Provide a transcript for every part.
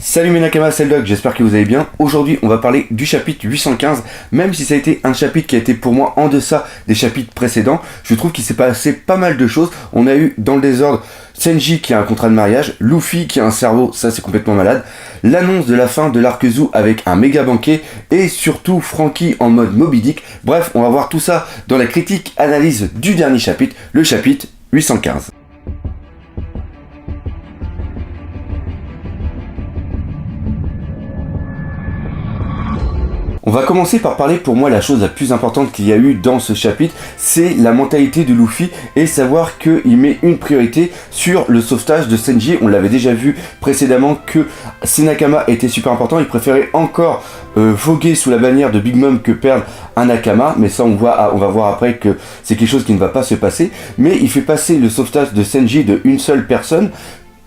Salut mes Nakamas, c'est le Doc, j'espère que vous allez bien. Aujourd'hui, on va parler du chapitre 815, même si ça a été un chapitre qui a été pour moi en deçà des chapitres précédents. Je trouve qu'il s'est passé pas mal de choses. On a eu dans le désordre Sanji qui a un contrat de mariage, Luffy qui a un cerveau, ça c'est complètement malade, l'annonce de la fin de l'arc Zou avec un méga banquet et surtout Franky en mode Moby Dick. Bref, on va voir tout ça dans la critique analyse du dernier chapitre, le chapitre 815. On va commencer par parler pour moi la chose la plus importante qu'il y a eu dans ce chapitre, c'est la mentalité de Luffy et savoir qu'il met une priorité sur le sauvetage de Sanji. On l'avait déjà vu précédemment que ses Nakama était super important, il préférait encore voguer sous la bannière de Big Mom que perdre un Nakama, mais ça on va voir après que c'est quelque chose qui ne va pas se passer, mais il fait passer le sauvetage de Sanji de une seule personne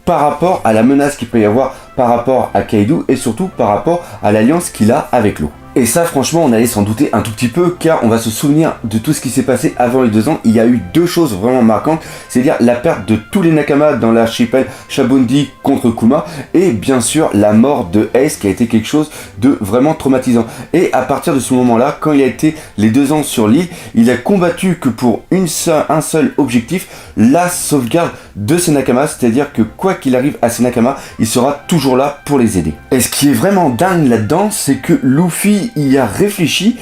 par rapport à la menace qu'il peut y avoir par rapport à Kaido et surtout par rapport à l'alliance qu'il a avec l'eau. Et ça franchement on allait s'en douter un tout petit peu car on va se souvenir de tout ce qui s'est passé avant les 2 ans. Il y a eu deux choses vraiment marquantes, c'est-à-dire la perte de tous les Nakama dans l'archipel Shabondi contre Kuma et bien sûr la mort de Ace qui a été quelque chose de vraiment traumatisant. Et à partir de ce moment-là, quand il a été les 2 ans sur l'île, il a combattu que pour un seul objectif, la sauvegarde de ses Nakama, c'est-à-dire que quoi qu'il arrive à ses Nakama, il sera toujours là pour les aider. Et ce qui est vraiment dingue là-dedans, c'est que Luffy y a réfléchi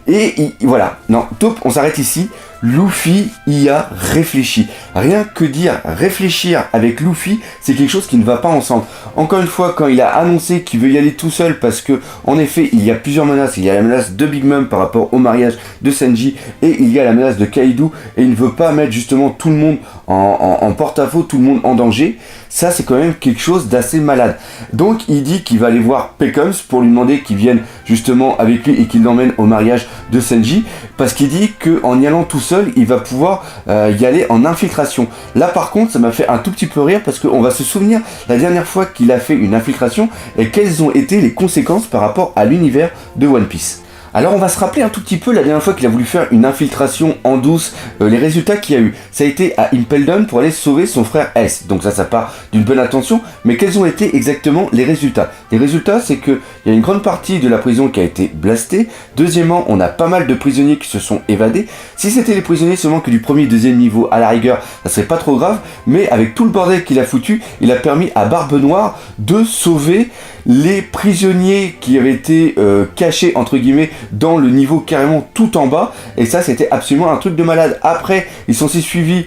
et voilà, non, top, on s'arrête ici. Luffy y a réfléchi. Rien que dire réfléchir avec Luffy, c'est quelque chose qui ne va pas ensemble. Encore une fois, quand il a annoncé qu'il veut y aller tout seul parce que, en effet, il y a plusieurs menaces. Il y a la menace de Big Mom par rapport au mariage de Sanji et il y a la menace de Kaido et il ne veut pas mettre justement tout le monde en porte-à-faux, tout le monde en danger. Ça, c'est quand même quelque chose d'assez malade. Donc, il dit qu'il va aller voir Pecoms pour lui demander qu'il vienne justement avec lui et qu'il l'emmène au mariage de Sanji parce qu'il dit qu'en y allant tout seul, il va pouvoir y aller en infiltration. Là par contre, ça m'a fait un tout petit peu rire parce qu'on va se souvenir la dernière fois qu'il a fait une infiltration et quelles ont été les conséquences par rapport à l'univers de One Piece. Alors on va se rappeler un tout petit peu la dernière fois qu'il a voulu faire une infiltration en douce, les résultats qu'il y a eu. Ça a été à Impel Down pour aller sauver son frère S. Donc ça part d'une bonne intention, mais quels ont été exactement les résultats? Les résultats, c'est qu'il y a une grande partie de la prison qui a été blastée. Deuxièmement, on a pas mal de prisonniers qui se sont évadés. Si c'était les prisonniers seulement que du premier et deuxième niveau, à la rigueur, ça serait pas trop grave, mais avec tout le bordel qu'il a foutu, il a permis à Barbe Noire de sauver les prisonniers qui avaient été cachés entre guillemets dans le niveau carrément tout en bas, et ça c'était absolument un truc de malade. Après ils sont suivis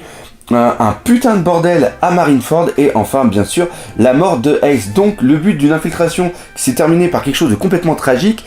un putain de bordel à Marineford et enfin bien sûr la mort de Ace. Donc le but d'une infiltration qui s'est terminée par quelque chose de complètement tragique,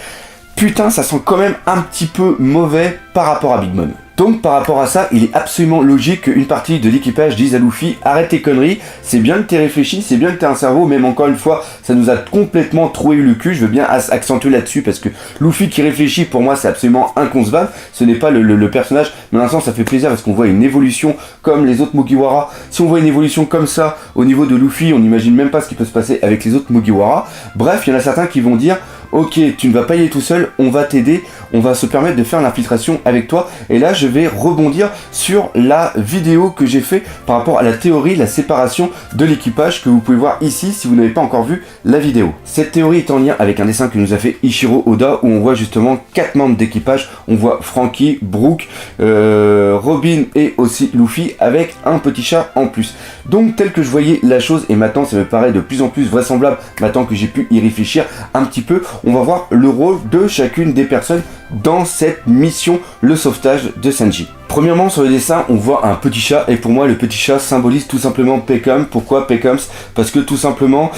putain ça sent quand même un petit peu mauvais par rapport à Big Mom. Donc par rapport à ça, il est absolument logique qu'une partie de l'équipage dise à Luffy arrête tes conneries, c'est bien que t'aies réfléchi, c'est bien que t'aies un cerveau, même encore une fois, ça nous a complètement troué le cul, je veux bien accentuer là-dessus parce que Luffy qui réfléchit pour moi c'est absolument inconcevable, ce n'est pas le personnage, mais dans un sens ça fait plaisir parce qu'on voit une évolution comme les autres Mugiwara. Si on voit une évolution comme ça au niveau de Luffy, on n'imagine même pas ce qui peut se passer avec les autres Mugiwara. Bref, il y en a certains qui vont dire ok, tu ne vas pas y aller tout seul, on va t'aider, on va se permettre de faire l'infiltration avec toi. Et là, je vais rebondir sur la vidéo que j'ai fait par rapport à la théorie, la séparation de l'équipage que vous pouvez voir ici si vous n'avez pas encore vu la vidéo. Cette théorie est en lien avec un dessin que nous a fait Ichiro Oda où on voit justement 4 membres d'équipage. On voit Franky, Brook, Robin et aussi Luffy avec un petit chat en plus. Donc tel que je voyais la chose et maintenant ça me paraît de plus en plus vraisemblable maintenant que j'ai pu y réfléchir un petit peu. On va voir le rôle de chacune des personnes dans cette mission, le sauvetage de Sanji. Premièrement, sur le dessin, on voit un petit chat, et pour moi, le petit chat symbolise tout simplement Peckham. Pourquoi Peckham? Parce que tout simplement,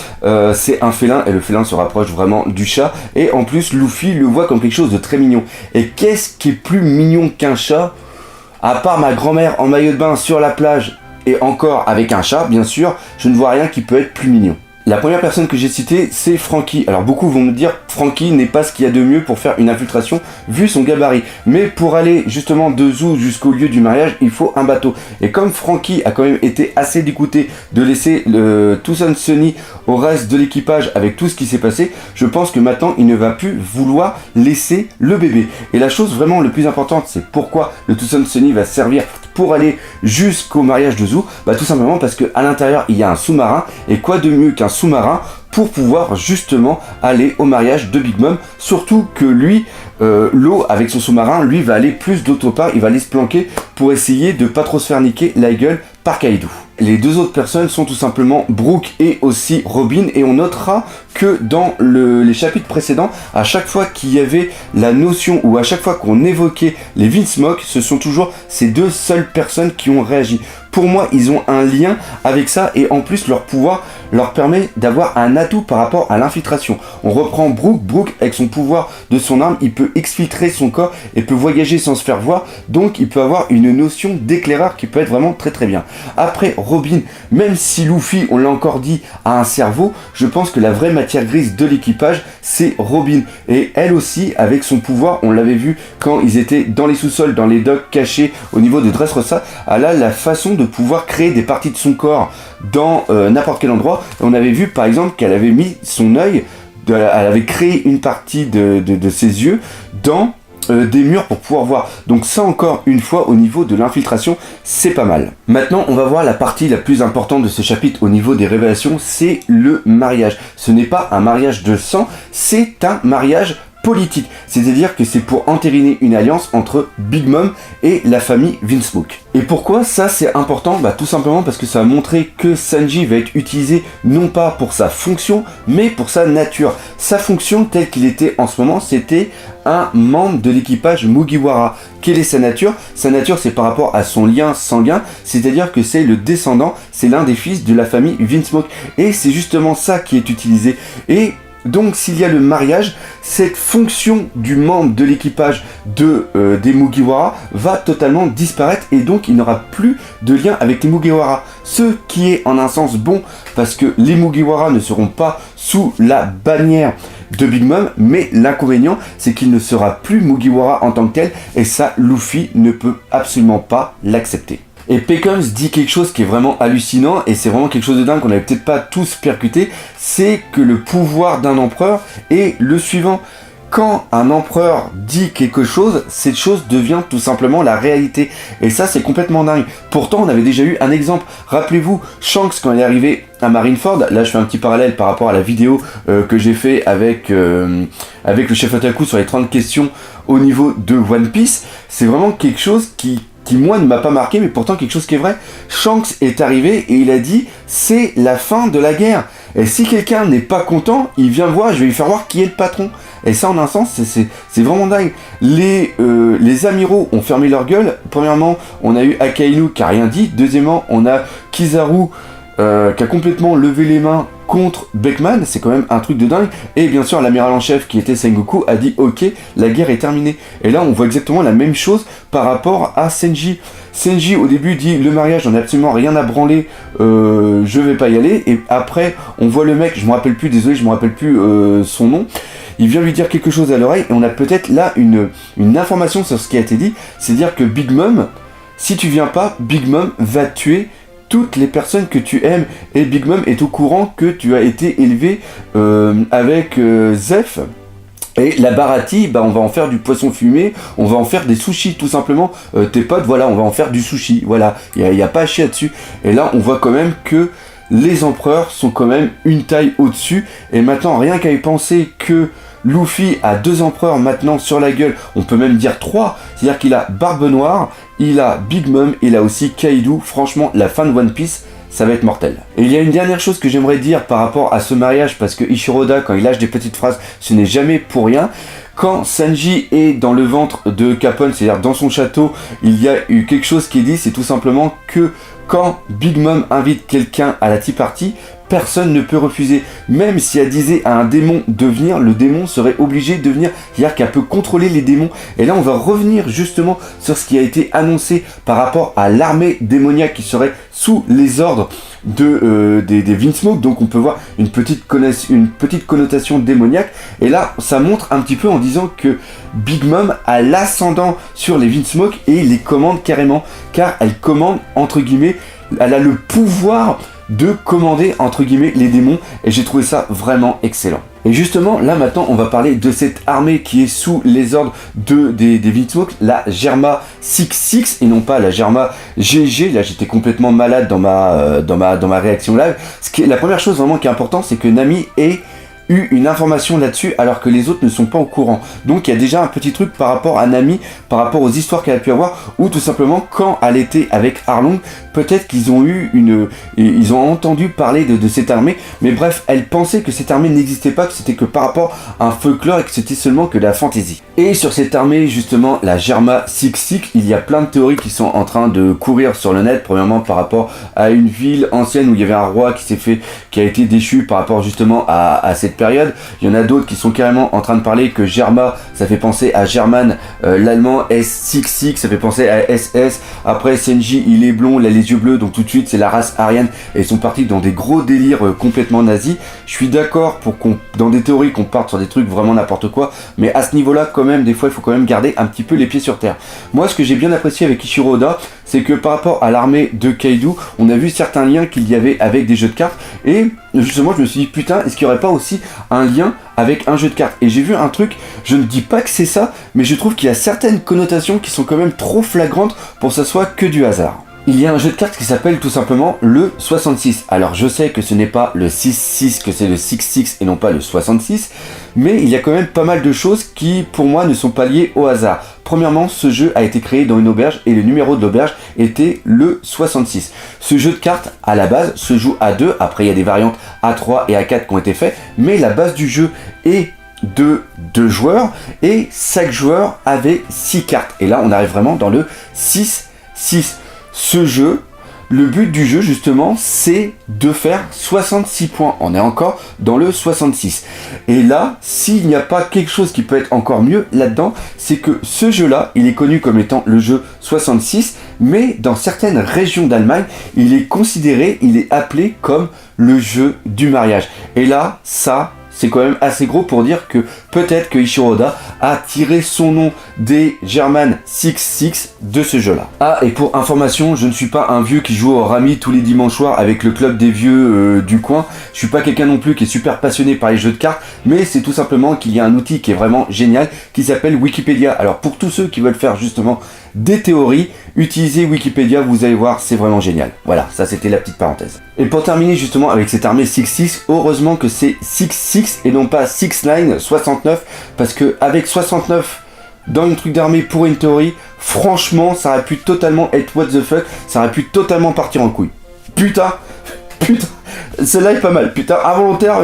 c'est un félin, et le félin se rapproche vraiment du chat, et en plus, Luffy le voit comme quelque chose de très mignon. Et qu'est-ce qui est plus mignon qu'un chat? À part ma grand-mère en maillot de bain sur la plage, et encore avec un chat, bien sûr, je ne vois rien qui peut être plus mignon. La première personne que j'ai citée, c'est Franky. Alors beaucoup vont me dire Franky n'est pas ce qu'il y a de mieux pour faire une infiltration vu son gabarit. Mais pour aller justement de Zou jusqu'au lieu du mariage, il faut un bateau. Et comme Franky a quand même été assez dégoûté de laisser le Tucson Sunny au reste de l'équipage avec tout ce qui s'est passé, je pense que maintenant il ne va plus vouloir laisser le bébé. Et la chose vraiment le plus importante, c'est pourquoi le Tucson Sunny va servir pour aller jusqu'au mariage de Zou. Bah tout simplement parce qu'à l'intérieur il y a un sous-marin, et quoi de mieux qu'un sous-marin pour pouvoir justement aller au mariage de Big Mom, surtout que lui, Law avec son sous-marin, lui va aller plus d'autre part, il va aller se planquer pour essayer de pas trop se faire niquer la gueule par Kaido. Les deux autres personnes sont tout simplement Brook et aussi Robin, et on notera que dans les chapitres précédents, à chaque fois qu'il y avait la notion ou à chaque fois qu'on évoquait les Vinsmoke, ce sont toujours ces deux seules personnes qui ont réagi. Pour moi, ils ont un lien avec ça, et en plus leur pouvoir leur permet d'avoir un atout par rapport à l'infiltration. On reprend Brook avec son pouvoir de son arme, il peut exfiltrer son corps et peut voyager sans se faire voir, donc il peut avoir une notion d'éclaireur qui peut être vraiment très très bien. Après Robin, même si Luffy, on l'a encore dit, a un cerveau, je pense que la vraie matière grise de l'équipage, c'est Robin. Et elle aussi, avec son pouvoir, on l'avait vu quand ils étaient dans les sous-sols, dans les docks cachés au niveau de Dressrosa, elle a la façon de pouvoir créer des parties de son corps dans n'importe quel endroit. On avait vu par exemple qu'elle avait mis son œil, elle avait créé une partie de ses yeux dans des murs pour pouvoir voir. Donc ça encore une fois au niveau de l'infiltration, c'est pas mal. Maintenant on va voir la partie la plus importante de ce chapitre au niveau des révélations, c'est le mariage. Ce n'est pas un mariage de sang, c'est un mariage politique. C'est-à-dire que c'est pour entériner une alliance entre Big Mom et la famille Vinsmoke. Et pourquoi ça c'est important? Tout simplement parce que ça va montrer que Sanji va être utilisé non pas pour sa fonction, mais pour sa nature. Sa fonction telle qu'il était en ce moment, c'était un membre de l'équipage Mugiwara. Quelle est sa nature? Sa nature c'est par rapport à son lien sanguin, c'est-à-dire que c'est le descendant, c'est l'un des fils de la famille Vinsmoke. Et c'est justement ça qui est utilisé. Et donc s'il y a le mariage, cette fonction du membre de l'équipage des Mugiwara va totalement disparaître et donc il n'aura plus de lien avec les Mugiwara. Ce qui est en un sens bon parce que les Mugiwara ne seront pas sous la bannière de Big Mom, mais l'inconvénient c'est qu'il ne sera plus Mugiwara en tant que tel et ça Luffy ne peut absolument pas l'accepter. Et Peckums dit quelque chose qui est vraiment hallucinant, et c'est vraiment quelque chose de dingue qu'on n'avait peut-être pas tous percuté, c'est que le pouvoir d'un empereur est le suivant. Quand un empereur dit quelque chose, cette chose devient tout simplement la réalité. Et ça, c'est complètement dingue. Pourtant, on avait déjà eu un exemple. Rappelez-vous, Shanks, quand il est arrivé à Marineford, là je fais un petit parallèle par rapport à la vidéo que j'ai fait avec le chef Otaku sur les 30 questions au niveau de One Piece, c'est vraiment quelque chose qui moi ne m'a pas marqué, mais pourtant quelque chose qui est vrai. Shanks est arrivé et il a dit c'est la fin de la guerre. Et si quelqu'un n'est pas content, il vient me voir et je vais lui faire voir qui est le patron. Et ça en un sens, c'est vraiment dingue. Les amiraux ont fermé leur gueule. Premièrement, on a eu Akainu qui a rien dit. Deuxièmement, on a Kizaru qui a complètement levé les mains contre Beckman, c'est quand même un truc de dingue. Et bien sûr l'amiral en chef qui était Sengoku a dit ok, la guerre est terminée. Et là on voit exactement la même chose par rapport à Senji. Senji au début dit le mariage j'en ai absolument rien à branler, je vais pas y aller. Et après on voit le mec, je me rappelle plus, désolé je me rappelle plus son nom, il vient lui dire quelque chose à l'oreille et on a peut-être là une information sur ce qui a été dit. C'est à dire que Big Mom, si tu viens pas, Big Mom va tuer toutes les personnes que tu aimes, et Big Mom est au courant que tu as été élevé avec Zeph. Et la Barati, on va en faire du poisson fumé, on va en faire des sushis, tout simplement. Tes potes, voilà, on va en faire du sushi, voilà, il n'y a pas à chier là-dessus. Et là, on voit quand même que les empereurs sont quand même une taille au-dessus. Et maintenant, rien qu'à y penser que Luffy a 2 empereurs maintenant sur la gueule, on peut même dire 3, c'est-à-dire qu'il a Barbe Noire, il a Big Mom, il a aussi Kaido. Franchement, la fin de One Piece, ça va être mortel. Et il y a une dernière chose que j'aimerais dire par rapport à ce mariage, parce que Ichiroda, quand il lâche des petites phrases, ce n'est jamais pour rien. Quand Sanji est dans le ventre de Capone, c'est-à-dire dans son château, il y a eu quelque chose qui est dit, c'est tout simplement que quand Big Mom invite quelqu'un à la tea party, personne ne peut refuser. Même si elle disait à un démon de venir, le démon serait obligé de venir. C'est-à-dire qu'elle peut contrôler les démons. Et là, on va revenir justement sur ce qui a été annoncé par rapport à l'armée démoniaque qui serait sous les ordres des Vinsmoke. Donc on peut voir une petite connotation démoniaque. Et là, ça montre un petit peu en disant que Big Mom a l'ascendant sur les Vinsmoke et les commande carrément. Car elle commande, entre guillemets, elle a le pouvoir de commander entre guillemets les démons, et j'ai trouvé ça vraiment excellent. Et justement, là maintenant, on va parler de cette armée qui est sous les ordres des Vinsmoke, la Germa 6-6 et non pas la Germa GG. Là, j'étais complètement malade dans ma réaction live. La première chose vraiment qui est importante, c'est que Nami ait eu une information là-dessus alors que les autres ne sont pas au courant. Donc il y a déjà un petit truc par rapport à Nami, par rapport aux histoires qu'elle a pu avoir, ou tout simplement quand elle était avec Arlong, peut-être qu'ils ont ils ont entendu parler de cette armée, mais bref, elle pensait que cette armée n'existait pas, que c'était que par rapport à un folklore et que c'était seulement que de la fantaisie. Et sur cette armée, justement, la Germa 6-6, il y a plein de théories qui sont en train de courir sur le net, premièrement par rapport à une ville ancienne où il y avait un roi qui a été déchu par rapport justement à cette période. Il y en a d'autres qui sont carrément en train de parler que Germa, ça fait penser à German, l'allemand S66, ça fait penser à SS. Après Senji, il est blond, il a les yeux bleus, donc tout de suite c'est la race aryenne et ils sont partis dans des gros délires complètement nazis. Je suis d'accord dans des théories qu'on parte sur des trucs vraiment n'importe quoi, mais à ce niveau-là quand même, des fois il faut quand même garder un petit peu les pieds sur terre. Moi ce que j'ai bien apprécié avec Ichiro Oda, c'est que par rapport à l'armée de Kaido, on a vu certains liens qu'il y avait avec des jeux de cartes et justement je me suis dit putain, est-ce qu'il n'y aurait pas aussi un lien avec un jeu de cartes? Et j'ai vu un truc, je ne dis pas que c'est ça, mais je trouve qu'il y a certaines connotations qui sont quand même trop flagrantes pour que ça soit que du hasard. Il y a un jeu de cartes qui s'appelle tout simplement le 66. Alors je sais que ce n'est pas le 6-6, que c'est le 6-6 et non pas le 66, mais il y a quand même pas mal de choses qui pour moi ne sont pas liées au hasard. Premièrement, ce jeu a été créé dans une auberge et le numéro de l'auberge était le 66. Ce jeu de cartes, à la base, se joue à 2, après il y a des variantes A3 et A4 qui ont été faites, mais la base du jeu est de 2 joueurs et chaque joueur avait 6 cartes. Et là on arrive vraiment dans le 6-6. Ce jeu, le but du jeu justement, c'est de faire 66 points. On est encore dans le 66. Et là, s'il n'y a pas quelque chose qui peut être encore mieux là-dedans, c'est que ce jeu-là, il est connu comme étant le jeu 66, mais dans certaines régions d'Allemagne, il est appelé comme le jeu du mariage. Et là, ça, c'est quand même assez gros pour dire que peut-être que Ichiro Oda a tiré son nom des German 6-6 de ce jeu-là. Ah, et pour information, je ne suis pas un vieux qui joue au Rami tous les dimanches soirs avec le club des vieux du coin. Je suis pas quelqu'un non plus qui est super passionné par les jeux de cartes, mais c'est tout simplement qu'il y a un outil qui est vraiment génial qui s'appelle Wikipédia. Alors pour tous ceux qui veulent faire justement des théories, utilisez Wikipédia, vous allez voir, c'est vraiment génial. Voilà, ça c'était la petite parenthèse. Et pour terminer justement avec cette armée 6-6, heureusement que c'est 6-6 et non pas 6-9, 69, parce que avec 69 dans une truc d'armée pour une théorie, franchement, ça aurait pu totalement être what the fuck, ça aurait pu totalement partir en couille. Putain, celle-là est pas mal, putain, involontaire,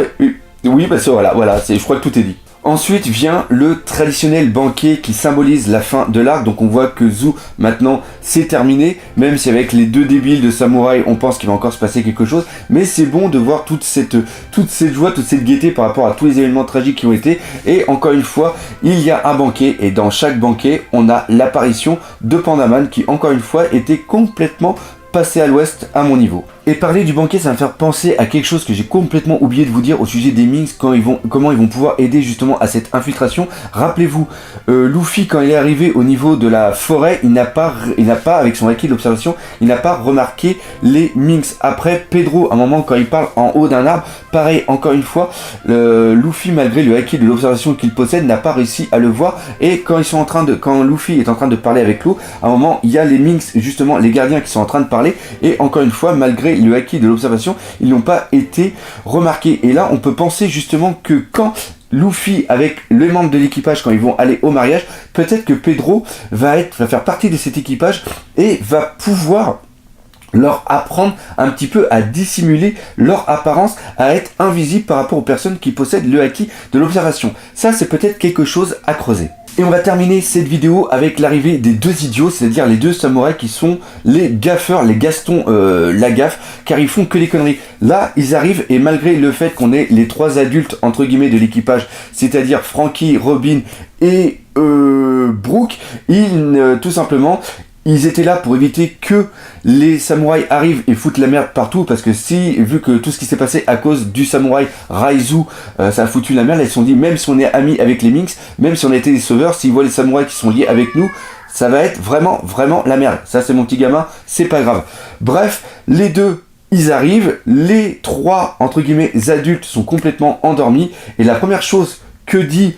oui, parce que voilà, je crois que tout est dit. Ensuite vient le traditionnel banquet qui symbolise la fin de l'arc. Donc on voit que Zou maintenant c'est terminé, même si avec les deux débiles de samouraï on pense qu'il va encore se passer quelque chose, mais c'est bon de voir toute cette joie, toute cette gaieté par rapport à tous les événements tragiques qui ont été. Et encore une fois, il y a un banquet et dans chaque banquet on a l'apparition de Pandaman qui encore une fois était complètement passé à l'ouest à mon niveau. Et parler du banquet, ça va me faire penser à quelque chose que j'ai complètement oublié de vous dire au sujet des Minks, comment ils vont pouvoir aider justement à cette infiltration. Rappelez-vous, Luffy quand il est arrivé au niveau de la forêt, il n'a pas avec son acquis de l'observation, il n'a pas remarqué les Minks. Après, Pedro, à un moment quand il parle en haut d'un arbre, pareil, encore une fois, Luffy malgré le acquis de l'observation qu'il possède n'a pas réussi à le voir. Et quand Luffy est en train de parler avec l'eau, à un moment il y a les Minks, justement les gardiens qui sont en train de parler, et encore une fois malgré le acquis de l'observation, ils n'ont pas été remarqués. Et là, on peut penser justement que quand Luffy, avec les membres de l'équipage, quand ils vont aller au mariage, peut-être que Pedro va faire partie de cet équipage et va pouvoir leur apprendre un petit peu à dissimuler leur apparence, à être invisible par rapport aux personnes qui possèdent le acquis de l'observation. Ça, c'est peut-être quelque chose à creuser. Et on va terminer cette vidéo avec l'arrivée des deux idiots, c'est-à-dire les deux samouraïs qui sont les gaffeurs, les Gaston Lagaffe, car ils font que des conneries. Là, ils arrivent et malgré le fait qu'on ait les trois adultes entre guillemets de l'équipage, c'est-à-dire Franky, Robin et Brooke, tout simplement, ils étaient là pour éviter que les samouraïs arrivent et foutent la merde partout, parce que vu que tout ce qui s'est passé à cause du samouraï Raizu, ça a foutu la merde, ils se sont dit, même si on est amis avec les Minks, même si on a été des sauveurs, s'ils voient les samouraïs qui sont liés avec nous, ça va être vraiment la merde. Ça c'est mon petit gamin, c'est pas grave. Bref, les deux Ils arrivent, les 3 entre guillemets adultes sont complètement endormis, et la première chose que dit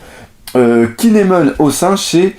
Kinemon au singe, c'est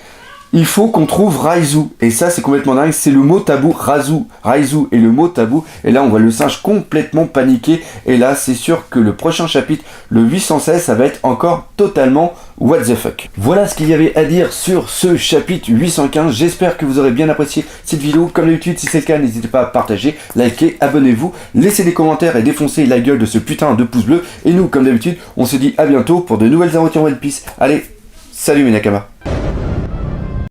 il faut qu'on trouve Raizu. Et ça, c'est complètement dingue. C'est le mot tabou, Raizu et le mot tabou. Et là, on voit le singe complètement paniqué. Et là, c'est sûr que le prochain chapitre, le 816, ça va être encore totalement what the fuck. Voilà ce qu'il y avait à dire sur ce chapitre 815. J'espère que vous aurez bien apprécié cette vidéo. Comme d'habitude, si c'est le cas, n'hésitez pas à partager, liker, abonnez-vous, laissez des commentaires et défoncez la gueule de ce putain de pouce bleu. Et nous, comme d'habitude, on se dit à bientôt pour de nouvelles aventures One Piece. Allez, salut mes Nakama.